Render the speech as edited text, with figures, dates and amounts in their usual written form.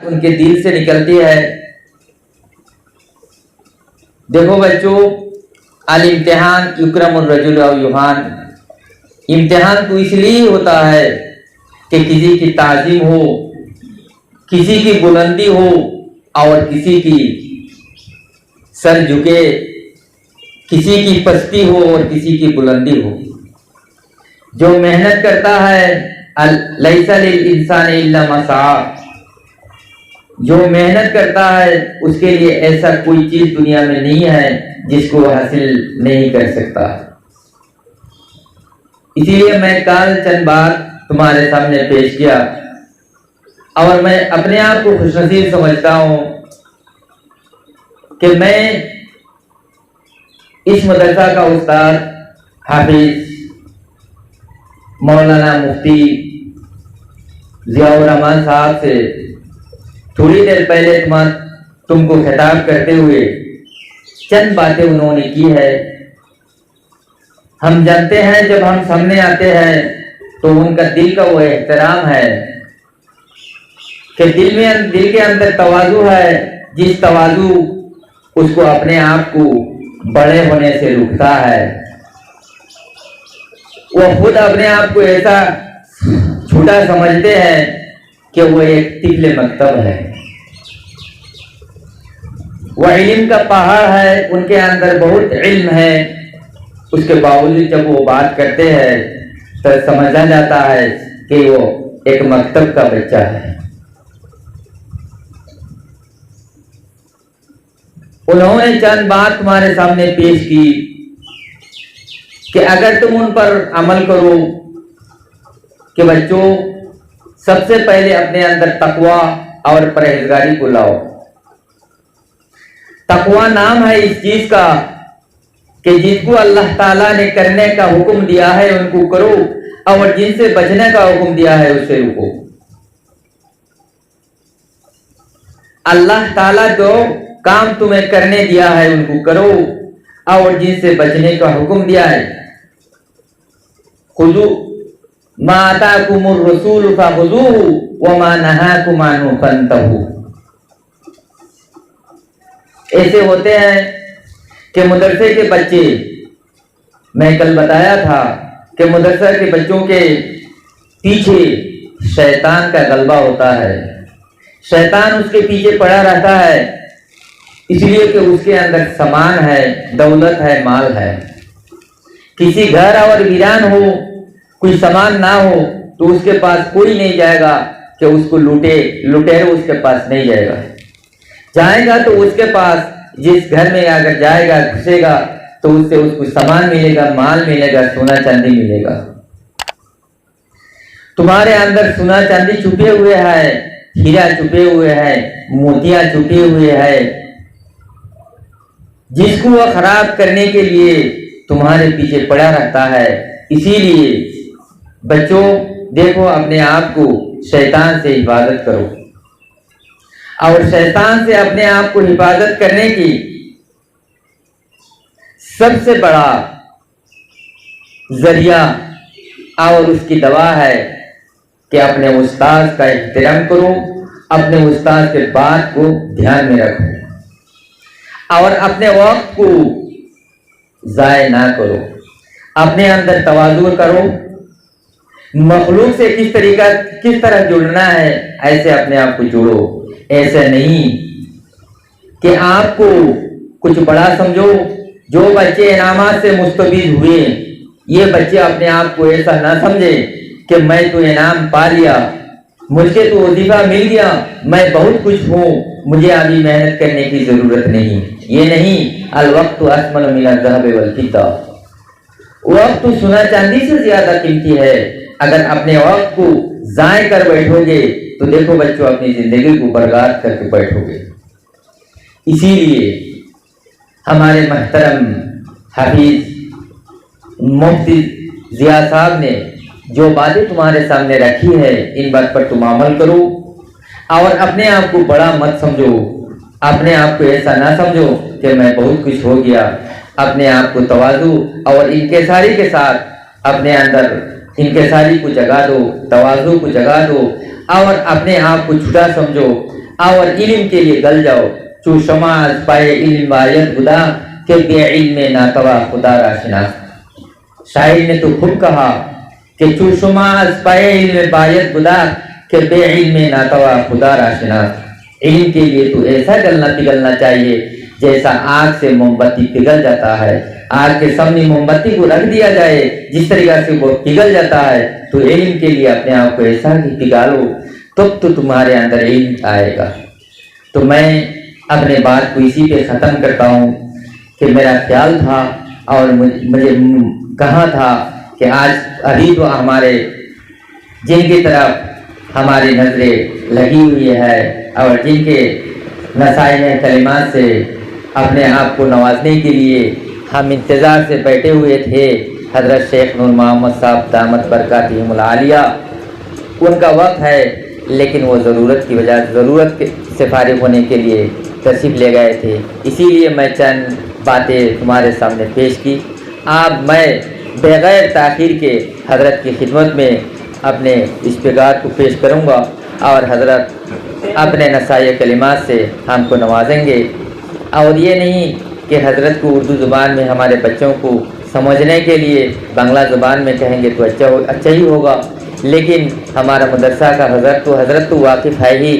ان کے دل سے نکلتی ہے۔ دیکھو بچوں، الامتحان یکرم الرجل او یہان، امتحان تو اس لیے ہوتا ہے کہ کسی کی تعظیم ہو، کسی کی بلندی ہو اور کسی کی سر جھکے، کسی کی پستی ہو اور کسی کی بلندی ہو۔ جو محنت کرتا ہے لیس للانسان الا ما سعی، جو محنت کرتا ہے اس کے لیے ایسا کوئی چیز دنیا میں نہیں ہے جس کو وہ حاصل نہیں کر سکتا۔ اسی لیے میں کل چند بات تمہارے سامنے پیش کیا اور میں اپنے آپ کو خوش نصیب سمجھتا ہوں کہ میں اس مدرسہ کا استاد حافظ مولانا مفتی ضیاء الرحمن صاحب سے تھوڑی دیر پہلے تم کو خطاب کرتے ہوئے چند باتیں انہوں نے کی ہے۔ ہم جانتے ہیں جب ہم سامنے آتے ہیں تو ان کا دل کا وہ احترام ہے کہ دل کے اندر تواضع ہے، جس تواضع اس کو اپنے آپ کو بڑے ہونے سے روکتا ہے۔ وہ خود اپنے آپ کو ایسا چھوٹا سمجھتے ہیں کہ وہ ایک طفل مکتب ہے، وہ علم کا پہاڑ ہے، ان کے اندر بہت علم ہے، اس کے باوجود جب وہ بات کرتے ہیں تو سمجھا جاتا ہے کہ وہ ایک مکتب کا بچہ ہے۔ انہوں نے چند بات تمہارے سامنے پیش کی کہ اگر تم ان پر عمل کرو کہ بچوں سب سے پہلے اپنے اندر تقوی اور پرہیزگاری کو لاؤ۔ تقوی نام ہے اس چیز کا کہ جن کو اللہ تعالیٰ نے کرنے کا حکم دیا ہے ان کو کرو اور جن سے بچنے کا حکم دیا ہے اس سے رکو۔ اللہ تعالیٰ جو کام تمہیں کرنے دیا ہے ان کو کرو اور جن سے بچنے کا حکم دیا ہے خذوا ما آتاکم الرسول فخذوه وما نهاکم عنہ فانتہوا۔ ایسے ہوتے ہیں کہ مدرسے کے بچے، میں کل بتایا تھا کہ مدرسہ کے بچوں کے پیچھے شیطان کا غلبہ ہوتا ہے، شیطان اس کے پیچھے پڑا رہتا ہے، اس لیے کہ اس کے اندر سامان ہے، دولت ہے، مال ہے۔ کسی گھر اور ویران ہو، کوئی سامان نہ ہو تو اس کے پاس کوئی نہیں جائے گا کہ اس کو لوٹے، لٹیرے اس کے پاس نہیں جائے گا، جائے گا تو اس کے پاس جس گھر میں اگر جائے گا گھسے گا تو اس سے اس کو سامان ملے گا، مال ملے گا، سونا چاندی ملے گا۔ تمہارے اندر سونا چاندی چھپے ہوئے ہے، ہیرا چھپے ہوئے ہے، موتیاں چھپے ہوئے ہے، جس کو وہ خراب کرنے کے لیے تمہارے پیچھے پڑا رہتا ہے۔ اسی لیے بچوں دیکھو اپنے آپ کو شیطان سے حفاظت کرو، اور شیطان سے اپنے آپ کو حفاظت کرنے کی سب سے بڑا ذریعہ اور اس کی دوا ہے کہ اپنے استاد کا احترام کرو، اپنے استاد کے بات کو دھیان میں رکھو اور اپنے وقت کو ضائع نہ کرو، اپنے اندر تواضع کرو۔ مخلوق سے کس طرح جڑنا ہے ایسے اپنے آپ کو جوڑو، ایسے نہیں کہ آپ کو کچھ بڑا سمجھو۔ جو بچے انعامات سے مستفید ہوئے، یہ بچے اپنے آپ کو ایسا نہ سمجھے کہ میں تو انعام پا لیا، مجھے تو وظیفہ مل گیا، میں بہت کچھ ہوں، مجھے ابھی محنت کرنے کی ضرورت نہیں۔ یہ نہیں، الوقت اثمن من الذهب والفضة، وقت سونا چاندی سے زیادہ قیمتی ہے۔ اگر اپنے وقت کو ضائع کر بیٹھو گے تو دیکھو بچوں اپنی زندگی کو برباد کر کے بیٹھو گے۔ اسی لیے ہمارے محترم حافظ مفتی ضیاء صاحب نے جو باتیں تمہارے سامنے رکھی ہے ان بات پر تم عمل کرو اور اپنے آپ کو بڑا مت سمجھو، اپنے آپ کو ایسا نہ سمجھو کہ میں بہت کچھ ہو گیا۔ اپنے آپ کو تواضع اور انکساری کے ساتھ اپنے اندر انکساری کو جگا دو، تواضع کو جگا دو اور اپنے آپ کو چھوٹا سمجھو اور علم کے لیے گل جاؤ، چو شما از پائے علم باید گدا کہ بے علم ناتوا خدا را شناس۔ شاعر نے تو خود کہا کہ چو شما از پائے علم باید گدا کہ بے علم ناتوا خدا را شناس۔ علم کے لیے تو ایسا گلنا پگھلنا چاہیے جیسا آگ سے موم بتی پگھل جاتا ہے۔ آگ کے سامنے موم بتی کو رکھ دیا جائے جس طریقہ سے وہ پگھل جاتا ہے، تو علم کے لیے اپنے آپ کو ایسا ہی پگھالو، تب تو تمہارے اندر علم آئے گا۔ تو میں اپنے بات کو اسی پہ ختم کرتا ہوں کہ میرا خیال تھا اور مجھے کہا تھا کہ آج ابھی تو ہمارے جن کی طرف ہماری نظریں لگی ہوئی ہے اور جن کے نسائم کلمات سے اپنے آپ کو نوازنے کے لیے ہم انتظار سے بیٹھے ہوئے تھے، حضرت شیخ نور محمد صاحب دامت برکاتہم العالیہ، ان کا وقت ہے، لیکن وہ ضرورت سے فارغ ہونے کے لیے تشریف لے گئے تھے، اسی لیے میں چند باتیں تمہارے سامنے پیش کی۔ میں بغیر تاخیر کے حضرت کی خدمت میں اپنے اس پیغام کو پیش کروں گا اور حضرت اپنے نسائی کلمات سے ہم کو نوازیں گے۔ اور یہ نہیں کہ حضرت کو اردو زبان میں ہمارے بچوں کو سمجھنے کے لیے بنگلہ زبان میں کہیں گے تو اچھا ہی ہوگا، لیکن ہمارا مدرسہ کا حضرت تو واقف ہے ہی